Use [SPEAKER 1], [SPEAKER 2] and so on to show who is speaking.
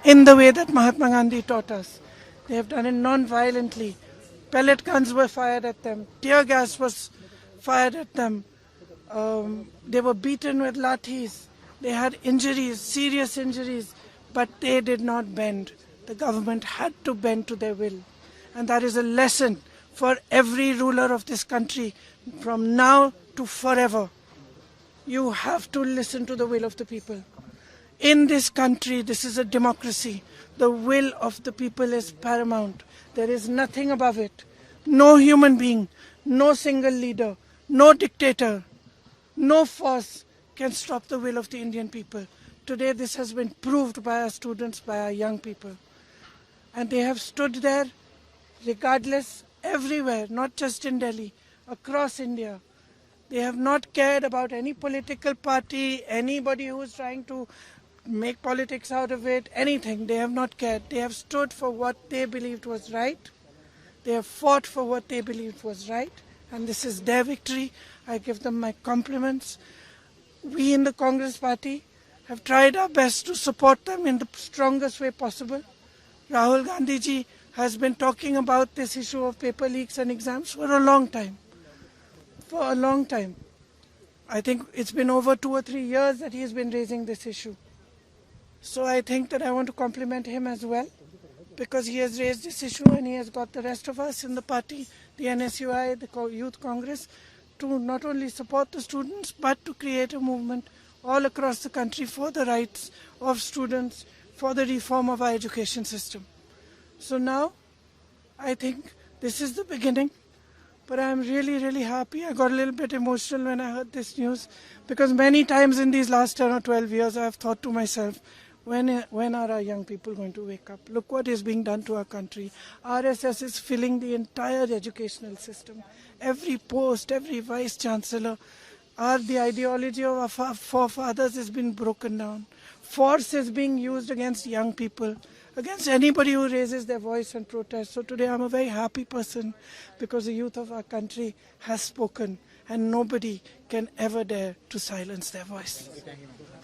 [SPEAKER 1] in the way that Mahatma Gandhi taught us. They have done it non-violently. Pellet guns were fired at them. Tear gas was fired at them. They were beaten with lathis. They had injuries, serious injuries, but they did not bend. The government had to bend to their will. And that is a lesson for every ruler of this country from now to forever. You have to listen to the will of the people. In this country, this is a democracy. The will of the people is paramount. There is nothing above it. No human being, no single leader, no dictator, no force can stop the will of the Indian people. Today this has been proved by our students, by our young people. And they have stood there regardless, everywhere, not just in Delhi, across India. They have not cared about any political party, anybody who is trying to make politics out of it, anything. They have not cared. They have stood for what they believed was right. They have fought for what they believed was right. And this is their victory. I give them my compliments. We in the Congress party have tried our best to support them in the strongest way possible. Rahul Gandhi ji has been talking about this issue of paper leaks and exams for a long time. For a long time. I think it's been over 2 or 3 years that he has been raising this issue. So I think that I want to compliment him as well, because he has raised this issue and he has got the rest of us in the party, the NSUI, the Youth Congress, to not only support the students but to create a movement all across the country for the rights of students, for the reform of our education system. So now I think this is the beginning. But I'm really, really happy. I got a little bit emotional when I heard this news, because many times in these last 10 or 12 years I've thought to myself, when are our young people going to wake up? Look what is being done to our country. RSS is filling the entire educational system. Every post, every vice chancellor, the ideology of our forefathers has been broken down. Force is being used against young people, against anybody who raises their voice and protest. So today I'm a very happy person, because the youth of our country has spoken and nobody can ever dare to silence their voice.